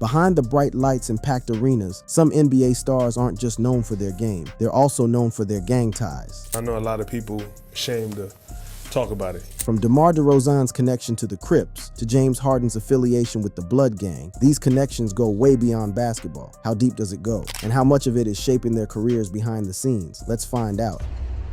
Behind the bright lights and packed arenas, some NBA stars aren't just known for their game, they're also known for their gang ties. I know a lot of people ashamed to talk about it. From Demar DeRozan's connection to the Crips to James Harden's affiliation with the Blood Gang, these connections go way beyond basketball. How deep does it go? And how much of it is shaping their careers behind the scenes? Let's find out.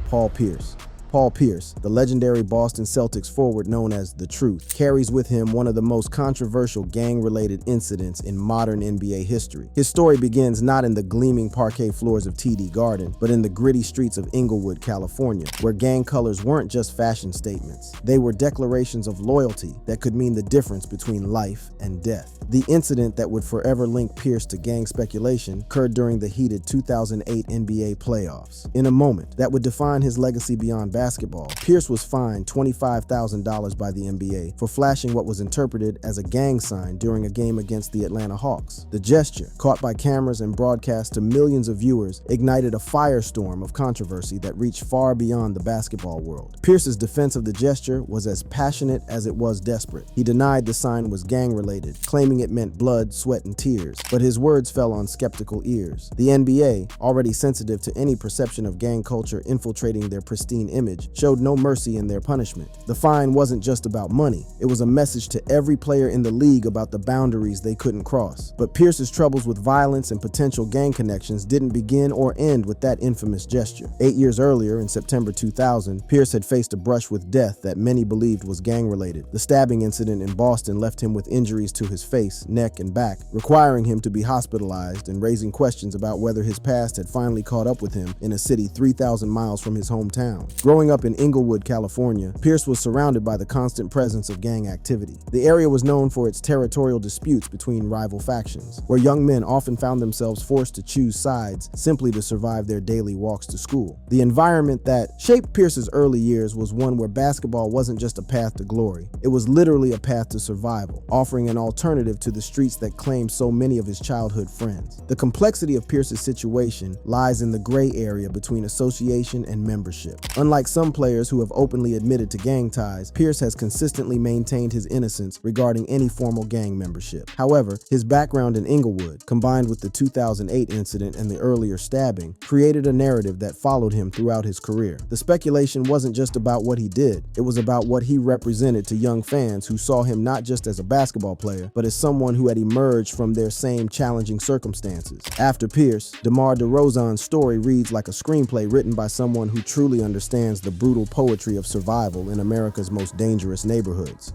Paul Pierce. Paul Pierce, the legendary Boston Celtics forward known as The Truth, carries with him one of the most controversial gang-related incidents in modern NBA history. His story begins not in the gleaming parquet floors of TD Garden, but in the gritty streets of Inglewood, California, where gang colors weren't just fashion statements. They were declarations of loyalty that could mean the difference between life and death. The incident that would forever link Pierce to gang speculation occurred during the heated 2008 NBA playoffs. In a moment that would define his legacy beyond basketball, Pierce was fined $25,000 by the NBA for flashing what was interpreted as a gang sign during a game against the Atlanta Hawks. The gesture, caught by cameras and broadcast to millions of viewers, ignited a firestorm of controversy that reached far beyond the basketball world. Pierce's defense of the gesture was as passionate as it was desperate. He denied the sign was gang-related, claiming it meant blood, sweat, and tears, but his words fell on skeptical ears. The NBA, already sensitive to any perception of gang culture infiltrating their pristine image, showed no mercy in their punishment. The fine wasn't just about money. It was a message to every player in the league about the boundaries they couldn't cross. But Pierce's troubles with violence and potential gang connections didn't begin or end with that infamous gesture. 8 years earlier, in September 2000, Pierce had faced a brush with death that many believed was gang-related. The stabbing incident in Boston left him with injuries to his face, neck, and back, requiring him to be hospitalized and raising questions about whether his past had finally caught up with him in a city 3,000 miles from his hometown. Growing up in Inglewood, California, Pierce was surrounded by the constant presence of gang activity. The area was known for its territorial disputes between rival factions, where young men often found themselves forced to choose sides simply to survive their daily walks to school. The environment that shaped Pierce's early years was one where basketball wasn't just a path to glory. It was literally a path to survival, offering an alternative to the streets that claimed so many of his childhood friends. The complexity of Pierce's situation lies in the gray area between association and membership. Unlike some players who have openly admitted to gang ties, Pierce has consistently maintained his innocence regarding any formal gang membership. However, his background in Inglewood, combined with the 2008 incident and the earlier stabbing, created a narrative that followed him throughout his career. The speculation wasn't just about what he did, it was about what he represented to young fans who saw him not just as a basketball player, but as someone who had emerged from their same challenging circumstances. After Pierce, Demar DeRozan's story reads like a screenplay written by someone who truly understands the brutal poetry of survival in America's most dangerous neighborhoods.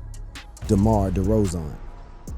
Demar DeRozan.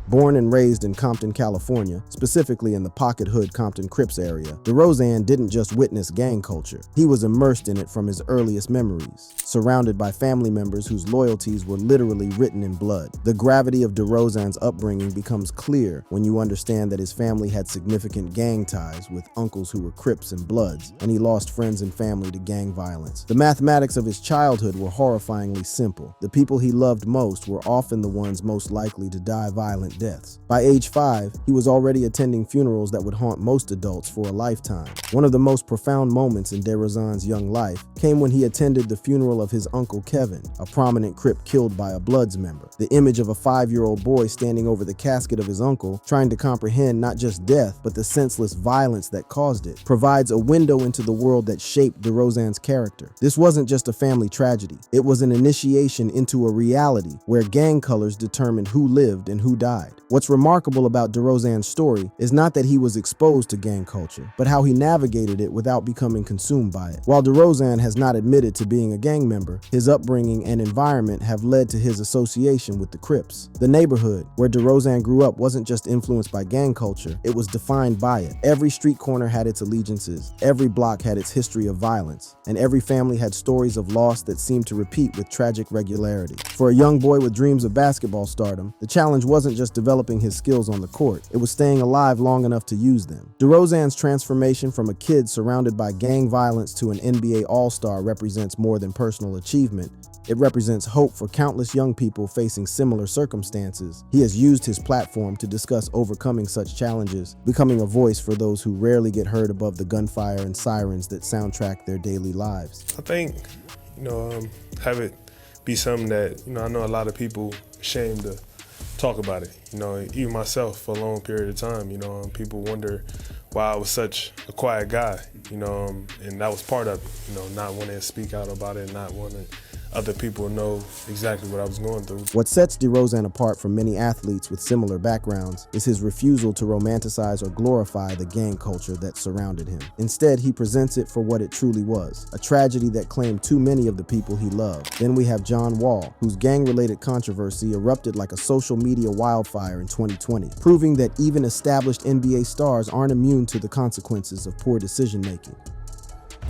Born and raised in Compton, California, specifically in the Pocket Hood Compton Crips area, DeRozan didn't just witness gang culture. He was immersed in it from his earliest memories, surrounded by family members whose loyalties were literally written in blood. The gravity of DeRozan's upbringing becomes clear when you understand that his family had significant gang ties with uncles who were Crips and Bloods, and he lost friends and family to gang violence. The mathematics of his childhood were horrifyingly simple. The people he loved most were often the ones most likely to die violent deaths. By age 5, he was already attending funerals that would haunt most adults for a lifetime. One of the most profound moments in DeRozan's young life came when he attended the funeral of his uncle Kevin, a prominent Crip killed by a Bloods member. The image of a 5-year-old boy standing over the casket of his uncle, trying to comprehend not just death, but the senseless violence that caused it, provides a window into the world that shaped DeRozan's character. This wasn't just a family tragedy. It was an initiation into a reality where gang colors determined who lived and who died. What's remarkable about DeRozan's story is not that he was exposed to gang culture, but how he navigated it without becoming consumed by it. While DeRozan has not admitted to being a gang member, his upbringing and environment have led to his association with the Crips. The neighborhood where DeRozan grew up wasn't just influenced by gang culture, it was defined by it. Every street corner had its allegiances, every block had its history of violence, and every family had stories of loss that seemed to repeat with tragic regularity. For a young boy with dreams of basketball stardom, the challenge wasn't just developing his skills on the court, it was staying alive long enough to use them. DeRozan's transformation from a kid surrounded by gang violence to an NBA All-Star represents more than personal achievement. It represents hope for countless young people facing similar circumstances. He has used his platform to discuss overcoming such challenges, becoming a voice for those who rarely get heard above the gunfire and sirens that soundtrack their daily lives. I think, have it be something that, I know a lot of people ashamed to talk about it. Even myself for a long period of time, people wonder why I was such a quiet guy, and that was part of it, not wanting to speak out about it, not wanting other people to know exactly what I was going through. What sets DeRozan apart from many athletes with similar backgrounds is his refusal to romanticize or glorify the gang culture that surrounded him. Instead, he presents it for what it truly was, a tragedy that claimed too many of the people he loved. Then we have John Wall, whose gang-related controversy erupted like a social media wildfire in 2020, proving that even established NBA stars aren't immune to the consequences of poor decision-making.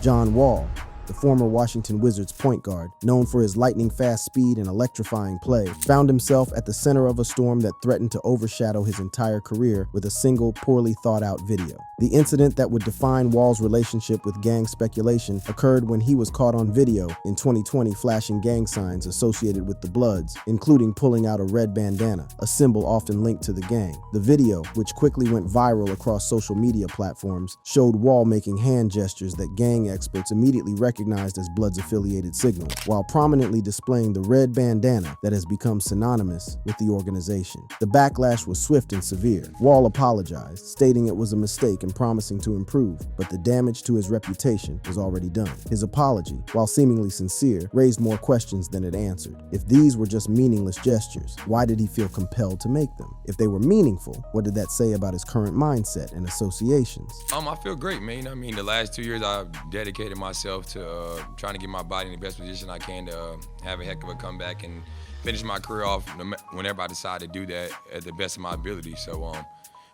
John Wall, the former Washington Wizards point guard, known for his lightning-fast speed and electrifying play, found himself at the center of a storm that threatened to overshadow his entire career with a single, poorly thought-out video. The incident that would define Wall's relationship with gang speculation occurred when he was caught on video in 2020 flashing gang signs associated with the Bloods, including pulling out a red bandana, a symbol often linked to the gang. The video, which quickly went viral across social media platforms, showed Wall making hand gestures that gang experts immediately recognized as Bloods-affiliated signals, while prominently displaying the red bandana that has become synonymous with the organization. The backlash was swift and severe. Wall apologized, stating it was a mistake and promising to improve, but the damage to his reputation was already done. His apology, while seemingly sincere, raised more questions than it answered. If these were just meaningless gestures, why did he feel compelled to make them? If they were meaningful, what did that say about his current mindset and associations? I feel great, man. The last 2 years I've dedicated myself to trying to get my body in the best position I can to have a heck of a comeback and finish my career off whenever I decide to do that at the best of my ability.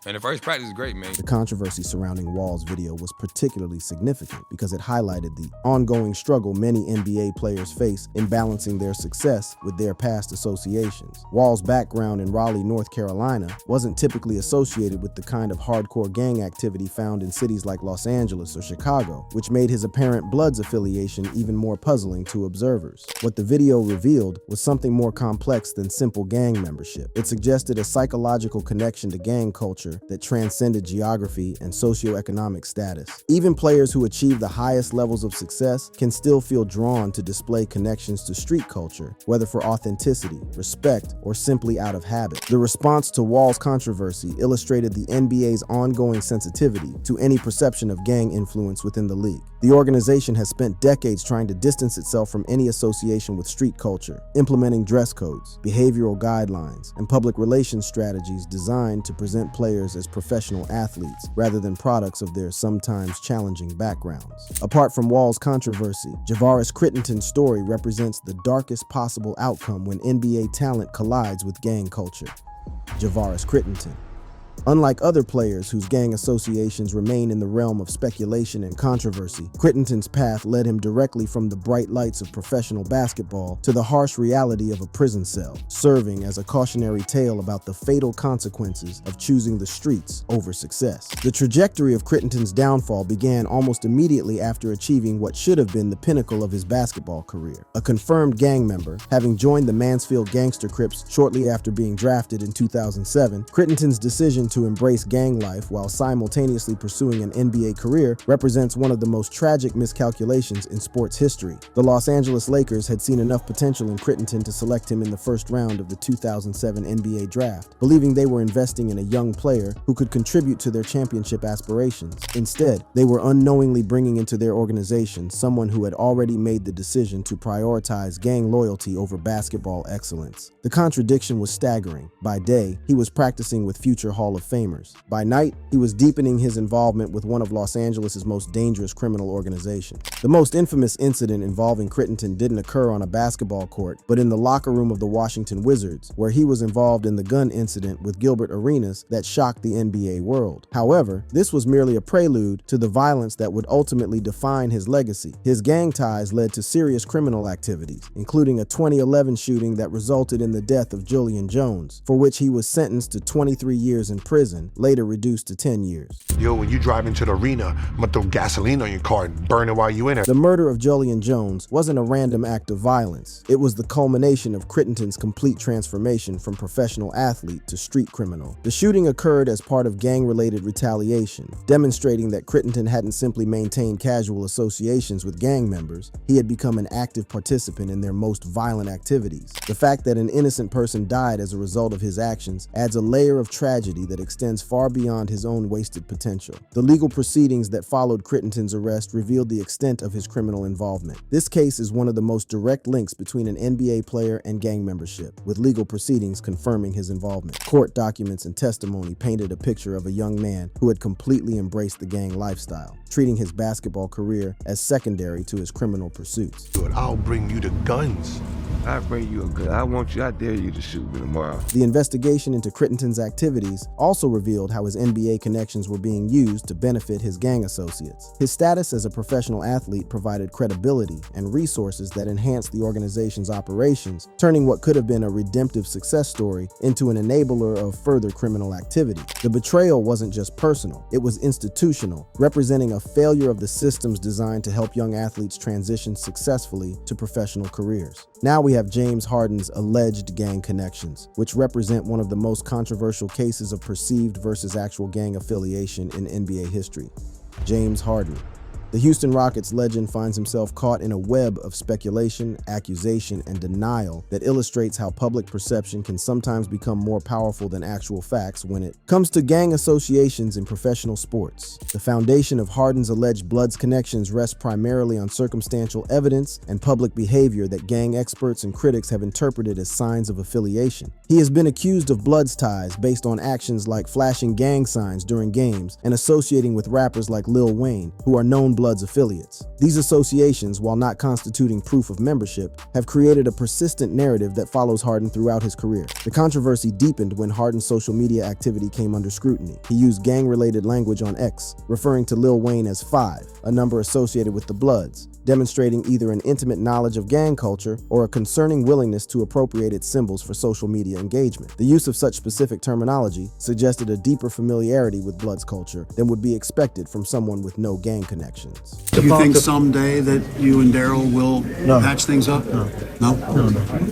And the first practice is great, man. The controversy surrounding Wall's video was particularly significant because it highlighted the ongoing struggle many NBA players face in balancing their success with their past associations. Wall's background in Raleigh, North Carolina, wasn't typically associated with the kind of hardcore gang activity found in cities like Los Angeles or Chicago, which made his apparent Bloods affiliation even more puzzling to observers. What the video revealed was something more complex than simple gang membership. It suggested a psychological connection to gang culture that transcended geography and socioeconomic status. Even players who achieve the highest levels of success can still feel drawn to display connections to street culture, whether for authenticity, respect, or simply out of habit. The response to Wall's controversy illustrated the NBA's ongoing sensitivity to any perception of gang influence within the league. The organization has spent decades trying to distance itself from any association with street culture, implementing dress codes, behavioral guidelines, and public relations strategies designed to present players as professional athletes rather than products of their sometimes challenging backgrounds. Apart from Wall's controversy, Javvarus Kitton's story represents the darkest possible outcome when NBA talent collides with gang culture. Javvarus Kittton. Unlike other players whose gang associations remain in the realm of speculation and controversy, Kitton's path led him directly from the bright lights of professional basketball to the harsh reality of a prison cell, serving as a cautionary tale about the fatal consequences of choosing the streets over success. The trajectory of Kitton's downfall began almost immediately after achieving what should have been the pinnacle of his basketball career. A confirmed gang member, having joined the Mansfield Gangster Crips shortly after being drafted in 2007, Kitton's decision to embrace gang life while simultaneously pursuing an NBA career represents one of the most tragic miscalculations in sports history. The Los Angeles Lakers had seen enough potential in Kitton to select him in the first round of the 2007 NBA draft, believing they were investing in a young player who could contribute to their championship aspirations. Instead, they were unknowingly bringing into their organization someone who had already made the decision to prioritize gang loyalty over basketball excellence. The contradiction was staggering. By day, he was practicing with future Hall of Famers. By night, he was deepening his involvement with one of Los Angeles' most dangerous criminal organizations. The most infamous incident involving Kitton didn't occur on a basketball court, but in the locker room of the Washington Wizards, where he was involved in the gun incident with Gilbert Arenas that shocked the NBA world. However, this was merely a prelude to the violence that would ultimately define his legacy. His gang ties led to serious criminal activities, including a 2011 shooting that resulted in the death of Julian Jones, for which he was sentenced to 23 years in prison, later reduced to 10 years. Yo, when you drive into the arena, I'm gonna throw gasoline on your car and burn it while you in it. The murder of Julian Jones wasn't a random act of violence. It was the culmination of Crittenton's complete transformation from professional athlete to street criminal. The shooting occurred as part of gang-related retaliation, demonstrating that Crittenton hadn't simply maintained casual associations with gang members, he had become an active participant in their most violent activities. The fact that an innocent person died as a result of his actions adds a layer of tragedy that extends far beyond his own wasted potential. The legal proceedings that followed Crittenton's arrest revealed the extent of his criminal involvement. This case is one of the most direct links between an NBA player and gang membership, with legal proceedings confirming his involvement. Court documents and testimony painted a picture of a young man who had completely embraced the gang lifestyle, treating his basketball career as secondary to his criminal pursuits. Dude, I'll bring you the guns. I bring you a gun. I dare you to shoot me tomorrow. The investigation into Crittenton's activities also revealed how his NBA connections were being used to benefit his gang associates. His status as a professional athlete provided credibility and resources that enhanced the organization's operations, turning what could have been a redemptive success story into an enabler of further criminal activity. The betrayal wasn't just personal, it was institutional, representing a failure of the systems designed to help young athletes transition successfully to professional careers. Now we have James Harden's alleged gang connections, which represent one of the most controversial cases of perceived versus actual gang affiliation in NBA history. James Harden. The Houston Rockets legend finds himself caught in a web of speculation, accusation, and denial that illustrates how public perception can sometimes become more powerful than actual facts when it comes to gang associations in professional sports. The foundation of Harden's alleged Bloods connections rests primarily on circumstantial evidence and public behavior that gang experts and critics have interpreted as signs of affiliation. He has been accused of Bloods ties based on actions like flashing gang signs during games and associating with rappers like Lil Wayne, who are known Bloods affiliates. These associations, while not constituting proof of membership, have created a persistent narrative that follows Harden throughout his career. The controversy deepened when Harden's social media activity came under scrutiny. He used gang-related language on X, referring to Lil Wayne as 5, a number associated with the Bloods, demonstrating either an intimate knowledge of gang culture or a concerning willingness to appropriate its symbols for social media engagement. The use of such specific terminology suggested a deeper familiarity with Bloods culture than would be expected from someone with no gang connections. Do you think someday that you and Daryl will patch things up? No?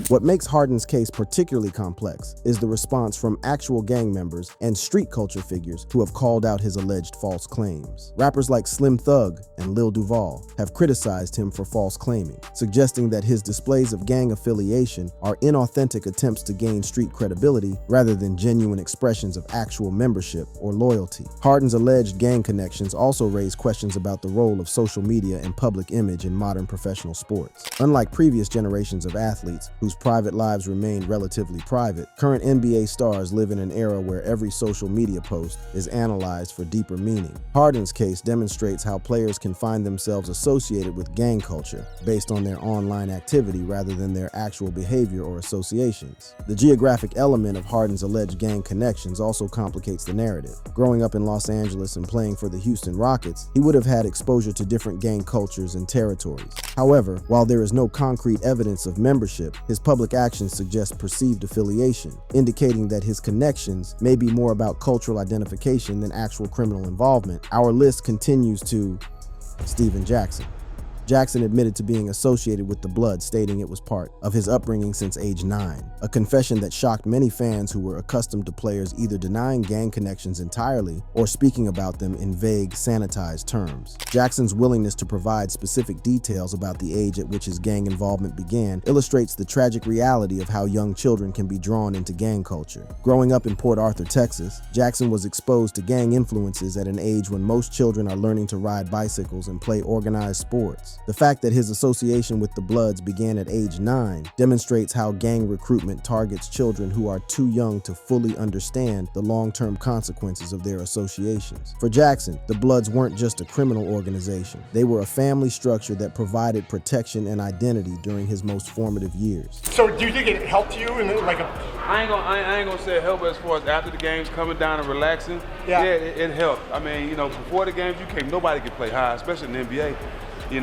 What makes Harden's case particularly complex is the response from actual gang members and street culture figures who have called out his alleged false claims. Rappers like Slim Thug and Lil Duval have criticized him for false claiming, suggesting that his displays of gang affiliation are inauthentic attempts to gain street credibility rather than genuine expressions of actual membership or loyalty. Harden's alleged gang connections also raise questions about the role of social media and public image in modern professional sports. Unlike previous generations of athletes whose private lives remained relatively private, current NBA stars live in an era where every social media post is analyzed for deeper meaning. Harden's case demonstrates how players can find themselves associated with gang culture based on their online activity rather than their actual behavior or associations. The geographic element of Harden's alleged gang connections also complicates the narrative. Growing up in Los Angeles and playing for the Houston Rockets, he would have had exposure to different gang cultures and territories. However, while there is no concrete evidence of membership, his public actions suggest perceived affiliation, indicating that his connections may be more about cultural identification than actual criminal involvement. Our list continues to Stephen Jackson. Jackson admitted to being associated with the Bloods, stating it was part of his upbringing since age 9, a confession that shocked many fans who were accustomed to players either denying gang connections entirely or speaking about them in vague, sanitized terms. Jackson's willingness to provide specific details about the age at which his gang involvement began illustrates the tragic reality of how young children can be drawn into gang culture. Growing up in Port Arthur, Texas, Jackson was exposed to gang influences at an age when most children are learning to ride bicycles and play organized sports. The fact that his association with the Bloods began at age 9 demonstrates how gang recruitment targets children who are too young to fully understand the long-term consequences of their associations. For Jackson, the Bloods weren't just a criminal organization. They were a family structure that provided protection and identity during his most formative years. So do you think it helped you in like a... I ain't gonna say it helped as far as after the games, coming down and relaxing. Yeah, it helped. I mean, before the games, nobody could play high, especially in the NBA. It's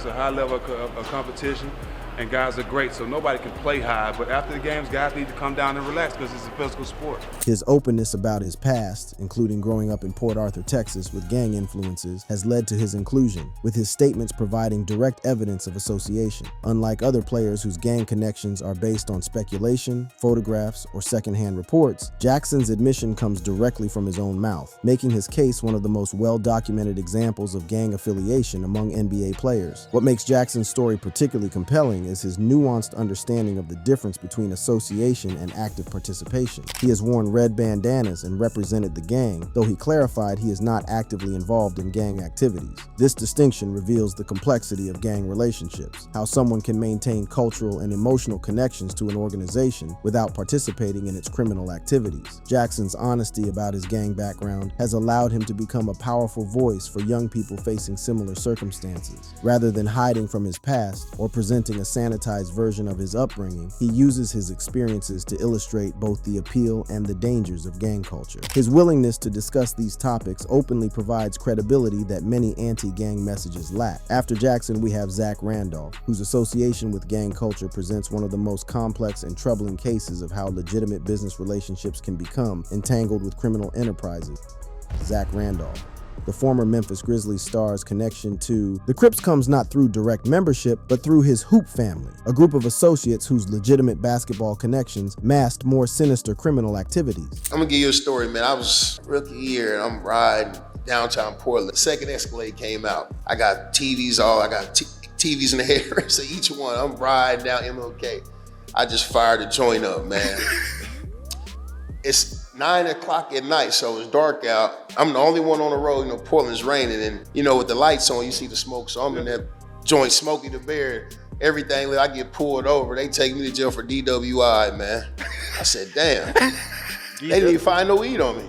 a high level of competition. and guys are great, so nobody can play high. But after the games, guys need to come down and relax because it's a physical sport. His openness about his past, including growing up in Port Arthur, Texas with gang influences, has led to his inclusion, with his statements providing direct evidence of association. Unlike other players whose gang connections are based on speculation, photographs, or secondhand reports, Jackson's admission comes directly from his own mouth, making his case one of the most well-documented examples of gang affiliation among NBA players. What makes Jackson's story particularly compelling is his nuanced understanding of the difference between association and active participation. He has worn red bandanas and represented the gang, though he clarified he is not actively involved in gang activities. This distinction reveals the complexity of gang relationships, how someone can maintain cultural and emotional connections to an organization without participating in its criminal activities. Jackson's honesty about his gang background has allowed him to become a powerful voice for young people facing similar circumstances. Rather than hiding from his past or presenting a sanitized version of his upbringing, he uses his experiences to illustrate both the appeal and the dangers of gang culture. His willingness to discuss these topics openly provides credibility that many anti-gang messages lack. After Jackson, we have Zack Randolph, whose association with gang culture presents one of the most complex and troubling cases of how legitimate business relationships can become entangled with criminal enterprises. Zack Randolph. The former Memphis Grizzlies star's connection to the Crips comes not through direct membership, but through his Hoop family, a group of associates whose legitimate basketball connections masked more sinister criminal activities. I'm gonna give you a story, man. I was rookie year and I'm riding downtown Portland. Second Escalade came out. I got TVs TVs in the hair, so each one, I'm riding down MLK. I just fired a joint up, man. It's 9 o'clock at night, so it's dark out. I'm the only one on the road, Portland's raining, and with the lights on, you see the smoke, so I'm in that joint, Smokey the Bear, everything, I get pulled over. They take me to jail for DWI, man. I said, damn. They didn't even find no weed on me.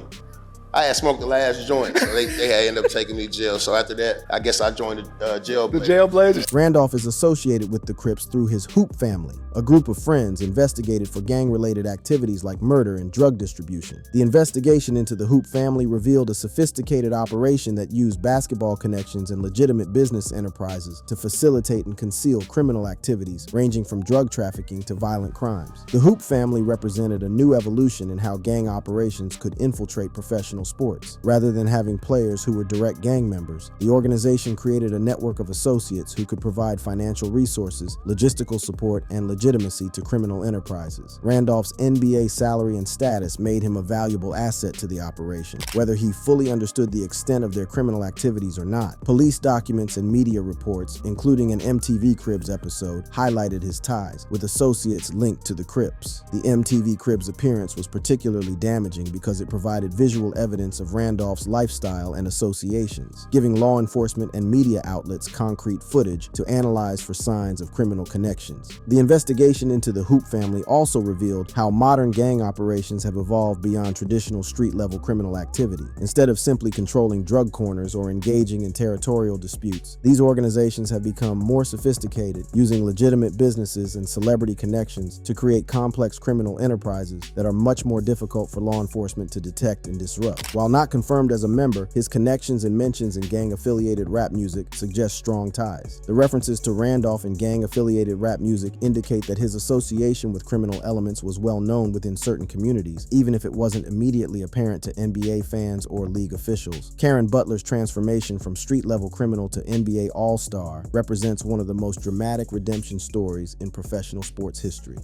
I had smoked the last joint, so they had ended up taking me to jail. So after that, I guess I joined the jail. The jail blazers. Randolph is associated with the Crips through his Hoop family, a group of friends investigated for gang-related activities like murder and drug distribution. The investigation into the Hoop family revealed a sophisticated operation that used basketball connections and legitimate business enterprises to facilitate and conceal criminal activities ranging from drug trafficking to violent crimes. The Hoop family represented a new evolution in how gang operations could infiltrate professional sports. Rather than having players who were direct gang members, the organization created a network of associates who could provide financial resources, logistical support, and legitimacy to criminal enterprises. Randolph's NBA salary and status made him a valuable asset to the operation, whether he fully understood the extent of their criminal activities or not. Police documents and media reports, including an MTV Cribs episode, highlighted his ties, with associates linked to the Crips. The MTV Cribs appearance was particularly damaging because it provided visual evidence of Randolph's lifestyle and associations, giving law enforcement and media outlets concrete footage to analyze for signs of criminal connections. The investigation into the Hoop family also revealed how modern gang operations have evolved beyond traditional street-level criminal activity. Instead of simply controlling drug corners or engaging in territorial disputes, these organizations have become more sophisticated, using legitimate businesses and celebrity connections to create complex criminal enterprises that are much more difficult for law enforcement to detect and disrupt. While not confirmed as a member, his connections and mentions in gang-affiliated rap music suggest strong ties. The references to Randolph in gang-affiliated rap music indicate that his association with criminal elements was well known within certain communities, even if it wasn't immediately apparent to NBA fans or league officials. Karen Butler's transformation from street-level criminal to NBA All-Star represents one of the most dramatic redemption stories in professional sports history.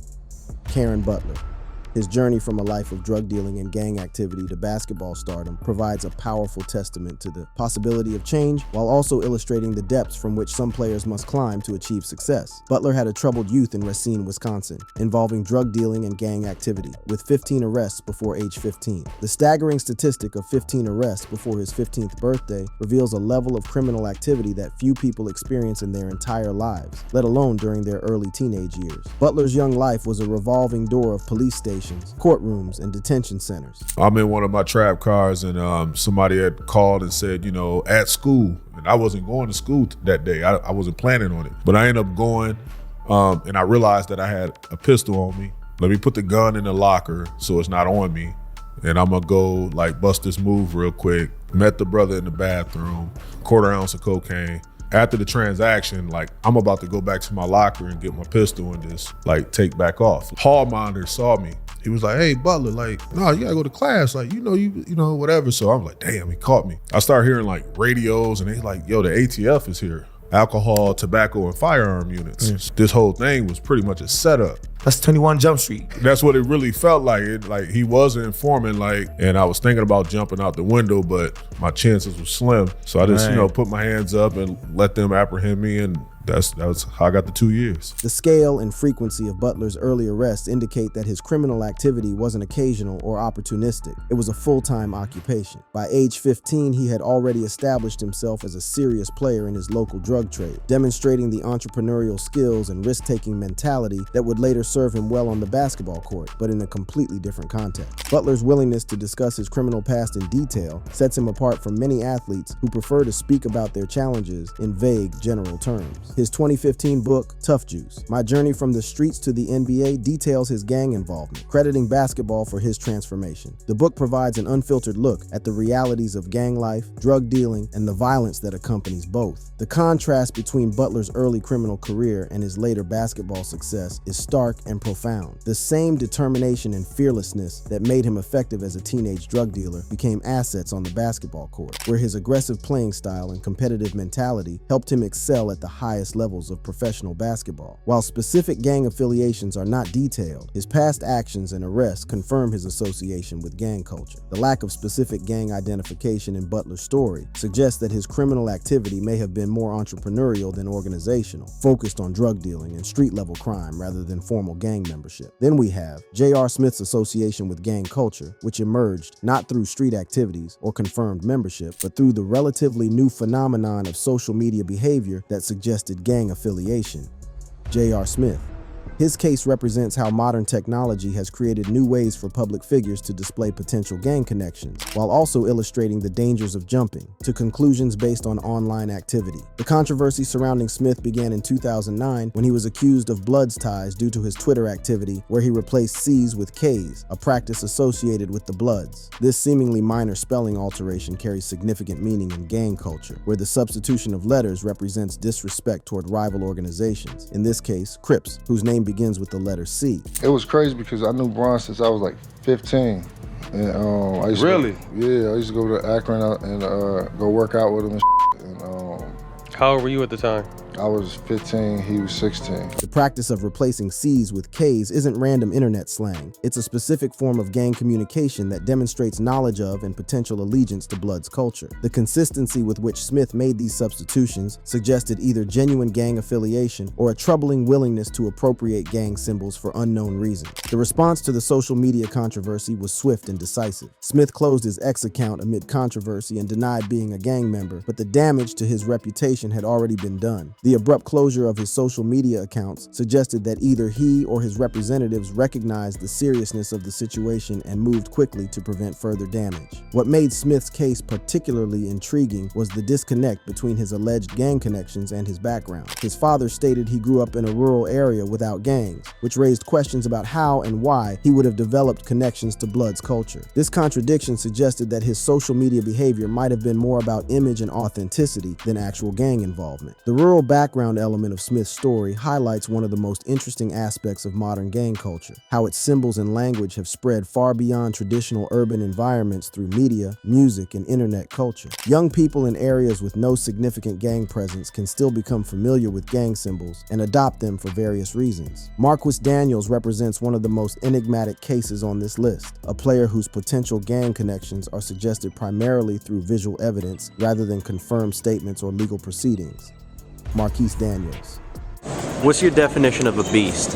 Karen Butler. His journey from a life of drug dealing and gang activity to basketball stardom provides a powerful testament to the possibility of change, while also illustrating the depths from which some players must climb to achieve success. Butler had a troubled youth in Racine, Wisconsin, involving drug dealing and gang activity, with 15 arrests before age 15. The staggering statistic of 15 arrests before his 15th birthday reveals a level of criminal activity that few people experience in their entire lives, let alone during their early teenage years. Butler's young life was a revolving door of police stations, courtrooms, and detention centers. I'm in one of my trap cars and somebody had called and said, at school, and I wasn't going to school that day. I wasn't planning on it, but I ended up going and I realized that I had a pistol on me. Let me put the gun in the locker so it's not on me, and I'm gonna go bust this move real quick. Met the brother in the bathroom, 1/4 ounce of cocaine. after the transaction, like I'm about to go back to my locker and get my pistol and just like take back off. Hall monitor saw me. He was like, "Hey, Butler, like, no, you gotta go to class. Like, you know, whatever." So I'm like, damn, he caught me. I started hearing like radios and they like, yo, the ATF is here. Alcohol, tobacco, and firearm units. This whole thing was pretty much a setup. That's 21 Jump Street. That's what it really felt like. Like he was an informant, like, and I was thinking about jumping out the window, but my chances were slim. So I just, put my hands up and let them apprehend me, and that was how I got the 2 years. The scale and frequency of Butler's early arrests indicate that his criminal activity wasn't occasional or opportunistic. It was a full-time occupation. By age 15, he had already established himself as a serious player in his local drug trade, demonstrating the entrepreneurial skills and risk-taking mentality that would later serve him well on the basketball court, but in a completely different context. Butler's willingness to discuss his criminal past in detail sets him apart from many athletes who prefer to speak about their challenges in vague, general terms. His 2015 book, Tough Juice, My Journey from the Streets to the NBA, details his gang involvement, crediting basketball for his transformation. The book provides an unfiltered look at the realities of gang life, drug dealing, and the violence that accompanies both. The contrast between Butler's early criminal career and his later basketball success is stark and profound. The same determination and fearlessness that made him effective as a teenage drug dealer became assets on the basketball court, where his aggressive playing style and competitive mentality helped him excel at the highest levels of professional basketball. While specific gang affiliations are not detailed, his past actions and arrests confirm his association with gang culture. The lack of specific gang identification in Butler's story suggests that his criminal activity may have been more entrepreneurial than organizational, focused on drug dealing and street-level crime rather than formal gang membership. Then we have J.R. Smith's association with gang culture, which emerged not through street activities or confirmed membership, but through the relatively new phenomenon of social media behavior that suggested gang affiliation. J.R. Smith. His case represents how modern technology has created new ways for public figures to display potential gang connections, while also illustrating the dangers of jumping to conclusions based on online activity. The controversy surrounding Smith began in 2009 when he was accused of Bloods ties due to his Twitter activity where he replaced C's with K's, a practice associated with the Bloods. This seemingly minor spelling alteration carries significant meaning in gang culture, where the substitution of letters represents disrespect toward rival organizations, in this case, Crips, whose name begins with the letter C. It was crazy because I knew Bron since I was like 15. And I used Really? I used to go to Akron and go work out with him and How old were you at the time? I was 15, he was 16. The practice of replacing C's with K's isn't random internet slang. It's a specific form of gang communication that demonstrates knowledge of and potential allegiance to Blood's culture. The consistency with which Smith made these substitutions suggested either genuine gang affiliation or a troubling willingness to appropriate gang symbols for unknown reasons. The response to the social media controversy was swift and decisive. Smith closed his X account amid controversy and denied being a gang member, but the damage to his reputation had already been done. The abrupt closure of his social media accounts suggested that either he or his representatives recognized the seriousness of the situation and moved quickly to prevent further damage. What made Smith's case particularly intriguing was the disconnect between his alleged gang connections and his background. His father stated he grew up in a rural area without gangs, which raised questions about how and why he would have developed connections to Blood's culture. This contradiction suggested that his social media behavior might have been more about image and authenticity than actual gang involvement. The rural background element of Smith's story highlights one of the most interesting aspects of modern gang culture, how its symbols and language have spread far beyond traditional urban environments through media, music, and internet culture. Young people in areas with no significant gang presence can still become familiar with gang symbols and adopt them for various reasons. Marquis Daniels represents one of the most enigmatic cases on this list, a player whose potential gang connections are suggested primarily through visual evidence rather than confirmed statements or legal proceedings. Marquis Daniels. What's your definition of a beast?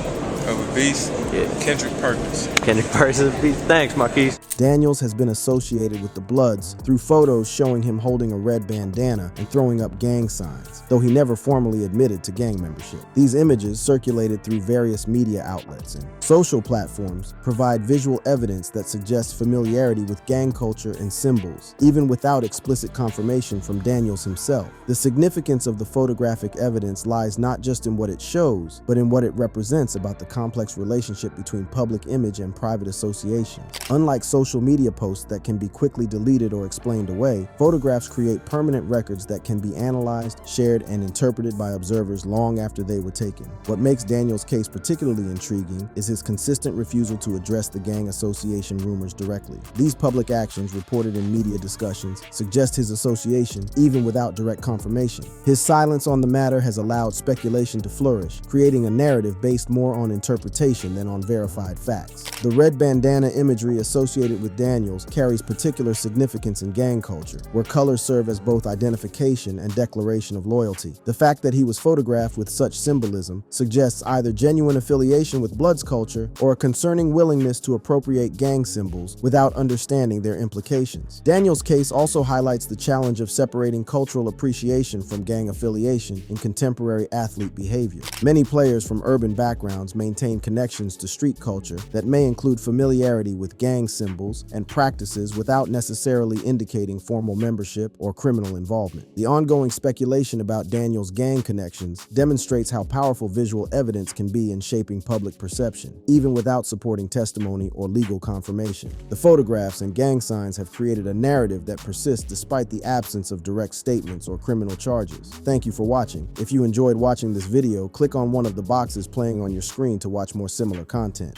Of a beast? Yeah. Kendrick Perkins. Kendrick Perkins is a beast. Thanks, Marquis. Daniels has been associated with the Bloods through photos showing him holding a red bandana and throwing up gang signs, though he never formally admitted to gang membership. These images, circulated through various media outlets and social platforms, provide visual evidence that suggests familiarity with gang culture and symbols, even without explicit confirmation from Daniels himself. The significance of the photographic evidence lies not just in what it shows, but in what it represents about the complex relationship between public image and private associations. Unlike social media posts that can be quickly deleted or explained away, photographs create permanent records that can be analyzed, shared, and interpreted by observers long after they were taken. What makes Daniels' case particularly intriguing is his consistent refusal to address the gang association rumors directly. These public actions, reported in media discussions, suggest his association even without direct confirmation. His silence on the matter has allowed speculation to flourish, creating a narrative based more on interpretation than on verified facts. The red bandana imagery associated with Daniels carries particular significance in gang culture, where colors serve as both identification and declaration of loyalty. The fact that he was photographed with such symbolism suggests either genuine affiliation with Bloods culture or a concerning willingness to appropriate gang symbols without understanding their implications. Daniels' case also highlights the challenge of separating cultural appreciation from gang affiliation in contemporary athlete behavior. Many players from urban backgrounds maintain connections to street culture that may include familiarity with gang symbols and practices without necessarily indicating formal membership or criminal involvement. The ongoing speculation about Daniels' gang connections demonstrates how powerful visual evidence can be in shaping public perception, even without supporting testimony or legal confirmation. The photographs and gang signs have created a narrative that persists despite the absence of direct statements or criminal charges. Thank you for watching. If you enjoyed watching this video, click on one of the boxes playing on your screen to watch more similar content.